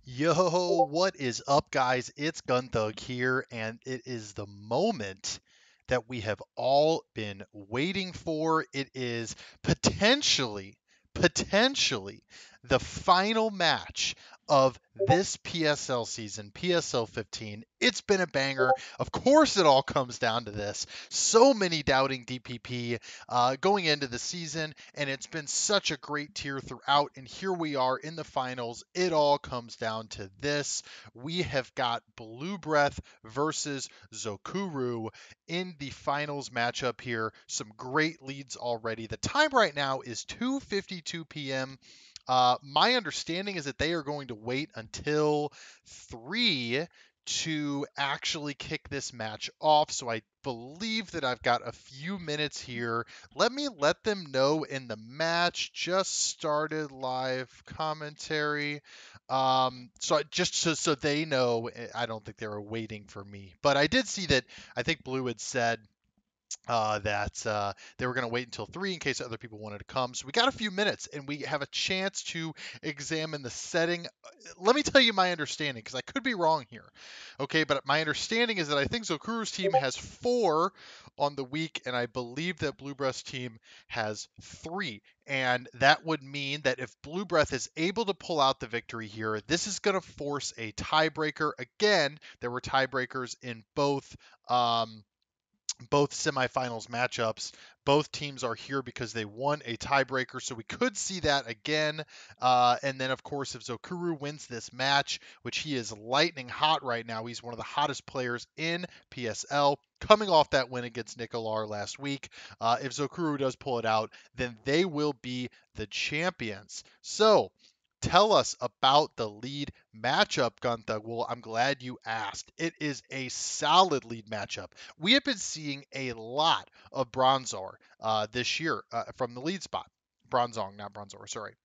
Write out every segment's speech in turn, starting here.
Yo, what is up, guys? It's Gunthug here, and it is the moment that we have all been waiting for. It is potentially the final match of this PSL season, PSL 15. It's been a banger. Of course, it all comes down to this. So many doubting DPP going into the season, and it's been such a great tier throughout. And here we are in the finals. It all comes down to this. We have got BlueBreath versus Zokuru in the finals matchup here. Some great leads already. The time right now is 2:52 p.m. My understanding is that they are going to wait until 3 to actually kick this match off. So I believe that I've got a few minutes here. Let me let them know in the match just started live commentary. So they know. I don't think they were waiting for me, but I did see that. I think Blue had said that they were going to wait until 3 in case other people wanted to come. So we got a few minutes and we have a chance to examine the setting. Let me tell you my understanding because I could be wrong here. Okay, but my understanding is that I think Zokuru's team has 4 on the week, and I believe that Blue Breath's team has 3. And that would mean that if Blue Breath is able to pull out the victory here, this is going to force a tiebreaker. Again, there were tiebreakers in both semifinals matchups. Both teams are here because they won a tiebreaker, so we could see that again. And then, of course, if Zokuru wins this match, which he is lightning hot right now, he's one of the hottest players in PSL, coming off that win against Nicolar last week. If Zokuru does pull it out, then they will be the champions. So, tell us about the lead matchup, Gunthug. Well, I'm glad you asked. It is a solid lead matchup. We have been seeing a lot of Bronzor this year from the lead spot. Bronzong, not Bronzor, sorry.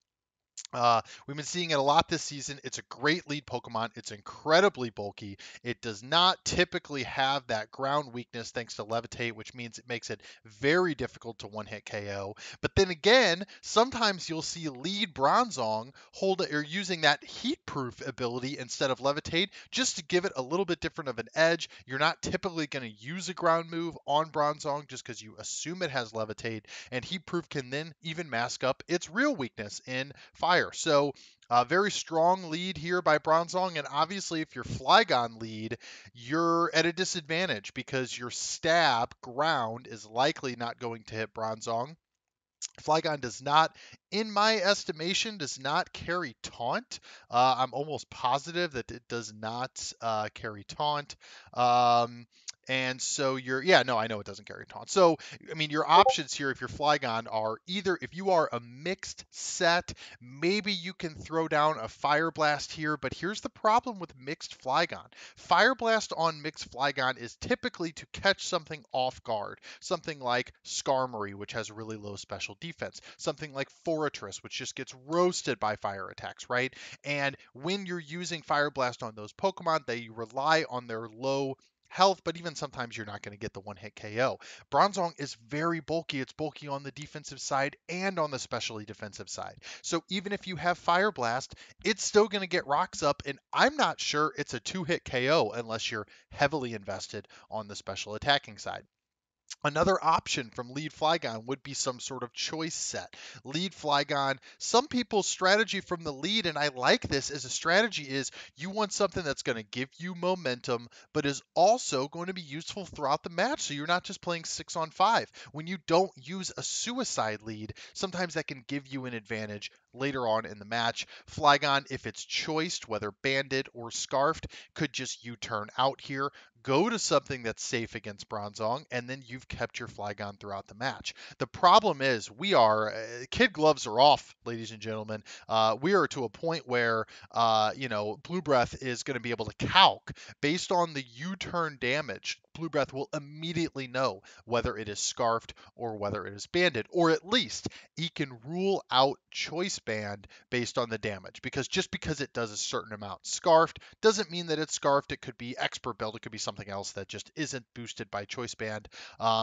We've been seeing it a lot this season. It's a great lead Pokemon. It's incredibly bulky. It does not typically have that ground weakness thanks to Levitate, which means it makes it very difficult to one-hit KO. But then again, sometimes you'll see lead Bronzong hold or using that heat-proof ability instead of Levitate just to give it a little bit different of an edge. You're not typically going to use a ground move on Bronzong just because you assume it has Levitate, and heat-proof can then even mask up its real weakness in fire. So very strong lead here by Bronzong, and obviously if you're Flygon lead, you're at a disadvantage because your stab ground is likely not going to hit Bronzong. Flygon does not, in my estimation, does not carry taunt. I'm almost positive that it does not carry taunt. And so yeah, no, I know it doesn't carry taunt. So, I mean, your options here, if you're Flygon, are either if you are a mixed set, maybe you can throw down a Fire Blast here, but here's the problem with mixed Flygon. Fire Blast on mixed Flygon is typically to catch something off guard, something like Skarmory, which has really low special defense, something like Forretress, which just gets roasted by fire attacks, right? And when you're using Fire Blast on those Pokemon, they rely on their low health, but even sometimes you're not going to get the one-hit KO. Bronzong is very bulky. It's bulky on the defensive side and on the specially defensive side. So even if you have Fire Blast, it's still going to get rocks up, and I'm not sure it's a two-hit KO unless you're heavily invested on the special attacking side. Another option from lead Flygon would be some sort of choice set. Lead Flygon, some people's strategy from the lead, and I like this as a strategy, is you want something that's going to give you momentum, but is also going to be useful throughout the match. So you're not just playing 6-on-5. When you don't use a suicide lead, sometimes that can give you an advantage later on in the match. Flygon, if it's choiced, whether banded or scarfed, could just U-turn out here, go to something that's safe against Bronzong, and then you've kept your Flygon throughout the match. The problem is kid gloves are off, ladies and gentlemen. We are to a point where Blue Breath is going to be able to calc based on the U-turn damage Blue Breath will immediately know whether it is scarfed or whether it is banded, or at least he can rule out choice band based on the damage. Because just because it does a certain amount scarfed doesn't mean that it's scarfed. It could be expert build, it could be something else that just isn't boosted by choice band.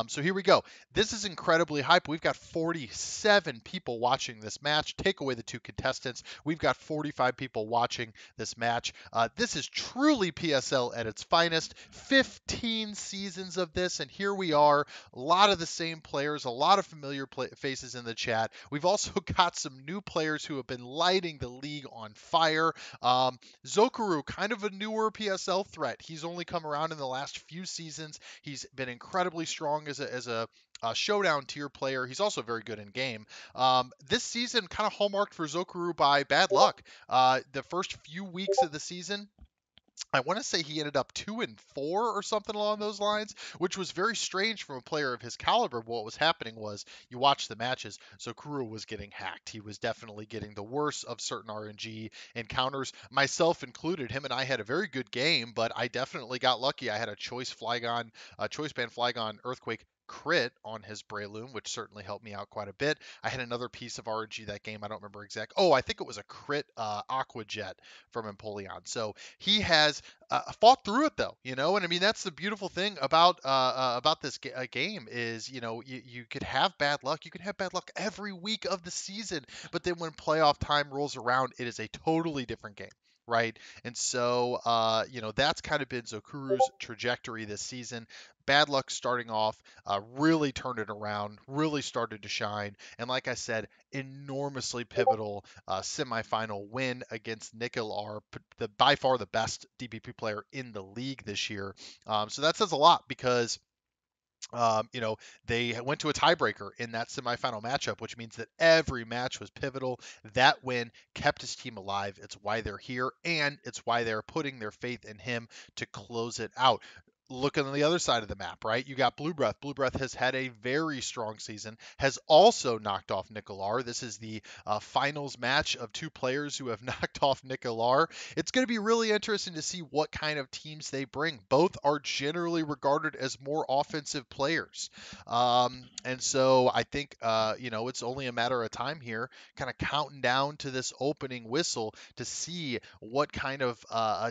So here we go. This is incredibly hype. We've got 47 people watching this match. Take away the two contestants. We've got 45 people watching this match. This is truly PSL at its finest. 15 seasons of this, and here we are. A lot of the same players, a lot of familiar faces in the chat. We've also got some new players who have been lighting the league on fire. Zokuru, kind of a newer PSL threat. He's only come around in the last few seasons. He's been incredibly strong as a showdown tier player. He's also very good in game. This season kind of hallmarked for Zokuru by bad luck. The first few weeks of the season, I want to say he ended up 2-4 or something along those lines, which was very strange from a player of his caliber. What was happening was you watch the matches, Zokuru was getting hacked. He was definitely getting the worst of certain RNG encounters, myself included. Him and I had a very good game, but I definitely got lucky. I had a choice band Flygon Earthquake crit on his Breloom, which certainly helped me out quite a bit. I had another piece of RNG that game. I don't remember exact. Oh, I think it was a crit Aqua Jet from Empoleon. So he has fought through it though, and I mean that's the beautiful thing about this game is you could have bad luck, you can have bad luck every week of the season, but then when playoff time rolls around, it is a totally different game. Right. And so, that's kind of been Zokuru's trajectory this season. Bad luck starting off, really turned it around, really started to shine. And like I said, enormously pivotal semifinal win against Nicolar, by far the best DPP player in the league this year. So that says a lot because they went to a tiebreaker in that semifinal matchup, which means that every match was pivotal. That win kept his team alive. It's why they're here, and it's why they're putting their faith in him to close it out. Looking on the other side of the map, right? You got Blue Breath. Blue Breath has had a very strong season, has also knocked off Nicolar. This is the finals match of two players who have knocked off Nicolar. It's going to be really interesting to see what kind of teams they bring. Both are generally regarded as more offensive players. And so I think, it's only a matter of time here, kind of counting down to this opening whistle to see what kind of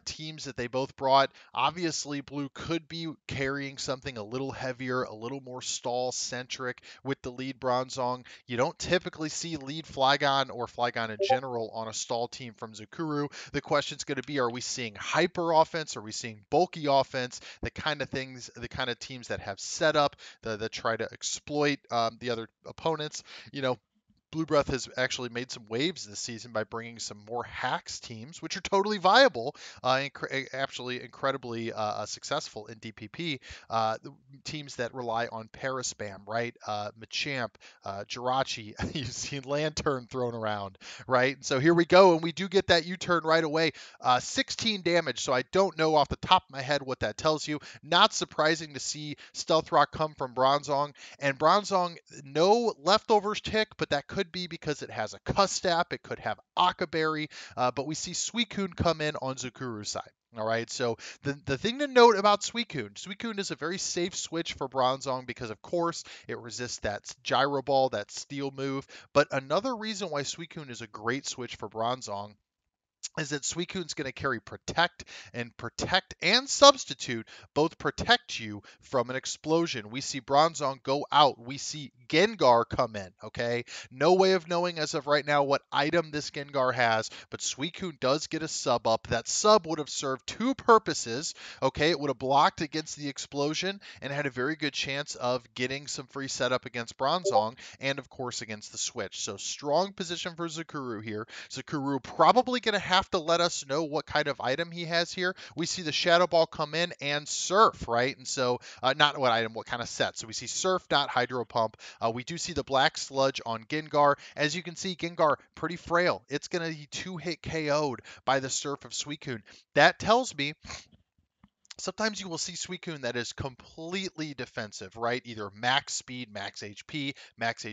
teams that they both brought. Obviously, Blue could be carrying something a little heavier, a little more stall centric with the lead Bronzong. You don't typically see lead Flygon or Flygon in general on a stall team from Zokuru. The question's going to be, are we seeing hyper offense? Are we seeing bulky offense? The kind of teams that have setup, that try to exploit the other opponents. Blue Breath has actually made some waves this season by bringing some more hacks teams, which are totally viable, actually incredibly successful in DPP. Teams that rely on Paraspam, right? Machamp, Jirachi, you've seen Lantern thrown around, right? And so here we go, and we do get that U-turn right away. 16 damage, so I don't know off the top of my head what that tells you. Not surprising to see Stealth Rock come from Bronzong, and Bronzong, no leftovers tick, but that could be because it has a Custap, it could have Akaberry, but we see Suicune come in on Zokuru's side. All right, so the thing to note about Suicune is a very safe switch for Bronzong because, of course, it resists that Gyro Ball, that Steel move. But another reason why Suicune is a great switch for Bronzong is that Suicune's going to carry protect and substitute. Both protect you from an explosion. We see Bronzong go out. We see Gengar come in, okay? No way of knowing as of right now what item this Gengar has, but Suicune does get a sub up. That sub would have served two purposes, okay? It would have blocked against the explosion and had a very good chance of getting some free setup against Bronzong and, of course, against the switch. So strong position for Zokuru here. Zokuru probably going to have to let us know what kind of item he has here. We see the Shadow Ball come in and Surf, right? And so, not what item, what kind of set. So we see Surf, not Hydro Pump. We do see the Black Sludge on Gengar. As you can see, Gengar, pretty frail. It's going to be two-hit KO'd by the Surf of Suicune. That tells me Sometimes you will see Suicune that is completely defensive, right? Either max speed, max HP, max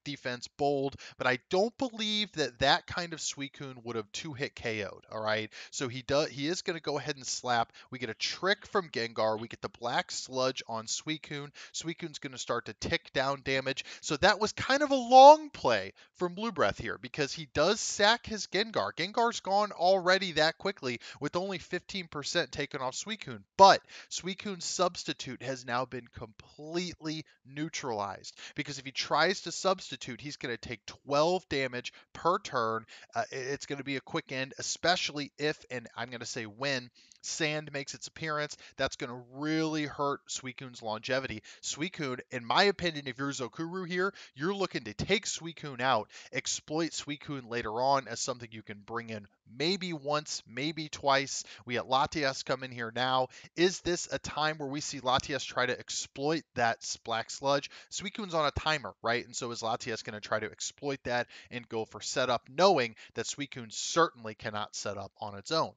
defense, bold. But I don't believe that that kind of Suicune would have two-hit KO'd, all right? So he is going to go ahead and slap. We get a trick from Gengar. We get the Black Sludge on Suicune. Suicune's going to start to tick down damage. So that was kind of a long play from BlueBreath here because he does sack his Gengar. Gengar's gone already that quickly with only 15% taken off Suicune. But Suicune's substitute has now been completely neutralized because if he tries to substitute, he's going to take 12 damage per turn. It's going to be a quick end, especially if, and I'm going to say when, Sand makes its appearance. That's going to really hurt Suicune's longevity. Suicune, in my opinion, if you're Zokuru here, you're looking to take Suicune out, exploit Suicune later on as something you can bring in maybe once, maybe twice. We had Latias come in here now. Is this a time where we see Latias try to exploit that Black Sludge? Suicune's on a timer, right? And so is Latias going to try to exploit that and go for setup, knowing that Suicune certainly cannot set up on its own?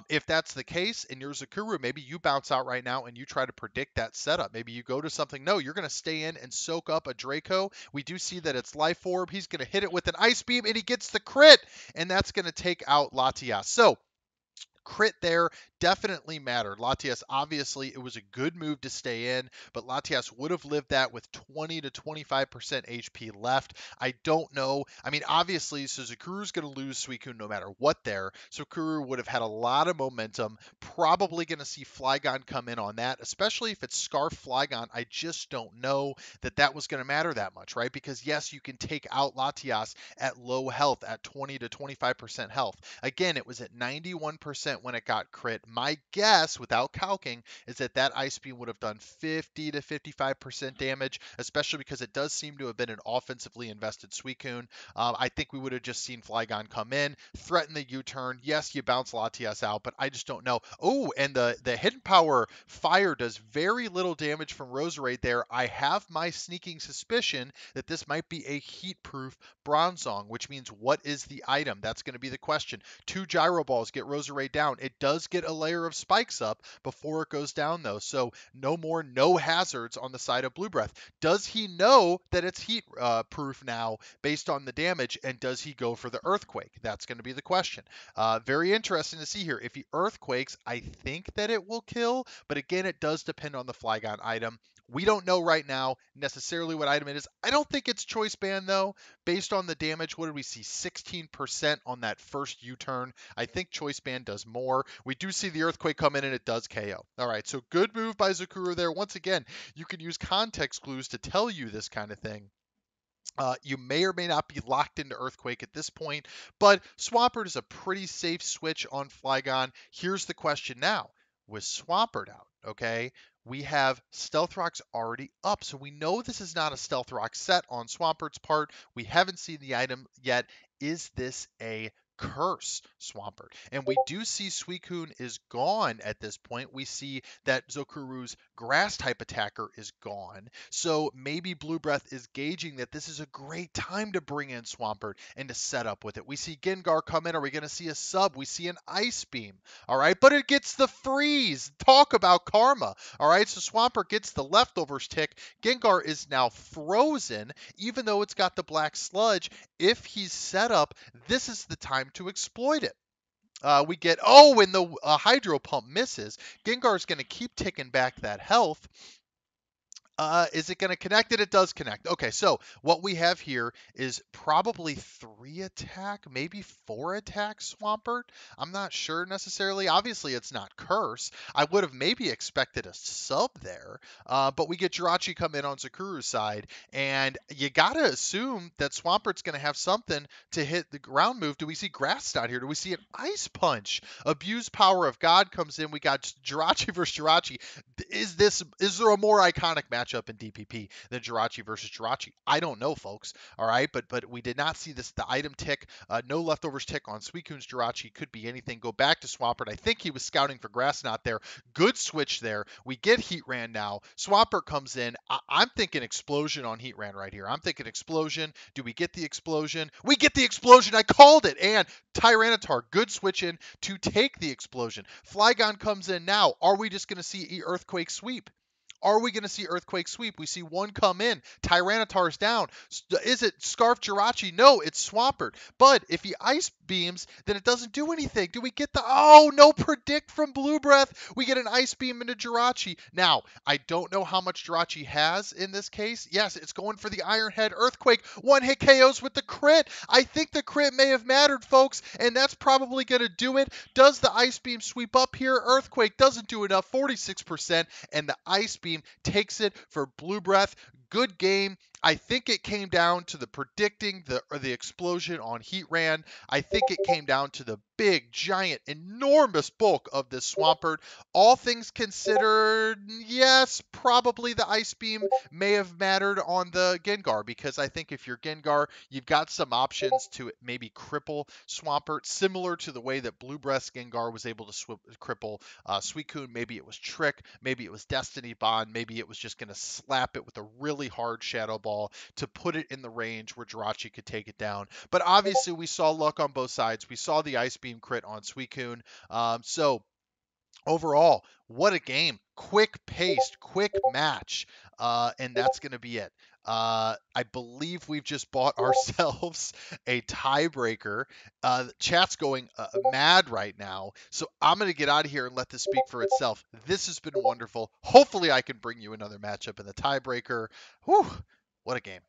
If that's the case and you're Zokuru, maybe you bounce out right now and you try to predict that setup. Maybe you go to something. No, you're going to stay in and soak up a Draco. We do see that it's Life Orb. He's going to hit it with an Ice Beam and he gets the crit, and that's going to take out Latias. So crit there definitely mattered. Latias, obviously, it was a good move to stay in, but Latias would have lived that with 20 to 25% HP left. I don't know. I mean, obviously, so Zokuru's going to lose Suicune no matter what there. Zokuru would have had a lot of momentum. Probably going to see Flygon come in on that, especially if it's Scarf Flygon. I just don't know that that was going to matter that much, right? Because, yes, you can take out Latias at low health, at 20 to 25% health. Again, it was at 91% when it got crit. My guess, without calking, is that that Ice Beam would have done 50 to 55% damage, especially because it does seem to have been an offensively invested Suicune. I think we would have just seen Flygon come in, threaten the U-turn. Yes, you bounce Latias out, but I just don't know. Oh, and the Hidden Power Fire does very little damage from Roserade there. I have my sneaking suspicion that this might be a heat-proof Bronzong, which means what is the item? That's going to be the question. 2 Gyro Balls get Roserade down. It does get a layer of spikes up before it goes down, though. So no hazards on the side of BlueBreath. Does he know that it's heat proof now based on the damage, and does he go for the Earthquake? That's going to be the question. Very interesting to see here. If he Earthquakes, I think that it will kill, but again, it does depend on the Flygon item. We don't know right now necessarily what item it is. I don't think it's Choice Band, though. Based on the damage, what did we see? 16% on that first U-turn. I think Choice Band does more. We do see the Earthquake come in, and it does KO. All right, so good move by Zokuru there. Once again, you can use context clues to tell you this kind of thing. You may or may not be locked into Earthquake at this point, but Swampert is a pretty safe switch on Flygon. Here's the question now. With Swampert out, okay, we have Stealth Rock's already up, so we know this is not a Stealth Rock set on Swampert's part. We haven't seen the item yet. Is this a curse, Swampert? And we do see Suicune is gone at this point. We see that Zokuru's grass type attacker is gone. So maybe Blue Breath is gauging that this is a great time to bring in Swampert and to set up with it. We see Gengar come in. Are we going to see a sub? We see an Ice Beam. All right, but it gets the freeze. Talk about karma. All right, so Swampert gets the leftovers tick. Gengar is now frozen, even though it's got the Black Sludge. If he's set up, this is the time to exploit it. We get, and the Hydro Pump misses. Gengar's going to keep ticking back that health. Is it going to connect it? It does connect. Okay, so what we have here is probably 3 attack, maybe 4 attack Swampert. I'm not sure necessarily. Obviously, it's not Curse. I would have maybe expected a sub there, but we get Jirachi come in on Zokuru's side, and you got to assume that Swampert's going to have something to hit the ground move. Do we see Grass down here? Do we see an Ice Punch? Abuse Power of God comes in. We got Jirachi versus Jirachi. Is there a more iconic matchup matchup in DPP than Jirachi versus Jirachi? I don't know, folks. All right, but we did not see this. The item tick, no leftovers tick on Suicune's Jirachi. Could be anything. Go back to Swampert. I think he was scouting for grass knot there. Good switch there. We get Heatran now. Swampert comes in. I'm thinking explosion on Heatran right here. I'm thinking explosion. Do we get the explosion? We get the explosion. I called it. And Tyranitar, good switch in to take the explosion. Flygon comes in now. Are we just going to see Earthquake sweep? Are we going to see Earthquake sweep? We see one come in. Tyranitar's down. Is it Scarf Jirachi? No, it's Swampert. But if he Ice Beams, then it doesn't do anything. Do we get the... Oh, no Predict from BlueBreath. We get an Ice Beam into Jirachi. Now, I don't know how much Jirachi has in this case. Yes, it's going for the Iron Head Earthquake. One hit KOs with the crit. I think the crit may have mattered, folks, and that's probably going to do it. Does the Ice Beam sweep up here? Earthquake doesn't do enough, 46%, and the Ice Beam takes it for BlueBreath. Good game. I think it came down to the predicting the explosion on Heatran. I think it came down to the big, giant, enormous bulk of this Swampert. All things considered, yes, probably the Ice Beam may have mattered on the Gengar, because I think if you're Gengar, you've got some options to maybe cripple Swampert, similar to the way that BlueBreath's Gengar was able to cripple Suicune. Maybe it was Trick, maybe it was Destiny Bond, maybe it was just going to slap it with a really hard Shadow Ball to put it in the range where Jirachi could take it down. But obviously, we saw luck on both sides. We saw the Ice Beam crit on Suicune. So overall, what a game. Quick paced, quick match. And that's going to be it. I believe we've just bought ourselves a tiebreaker. Chat's going mad right now. So I'm going to get out of here and let this speak for itself. This has been wonderful. Hopefully, I can bring you another matchup in the tiebreaker. Whew, what a game.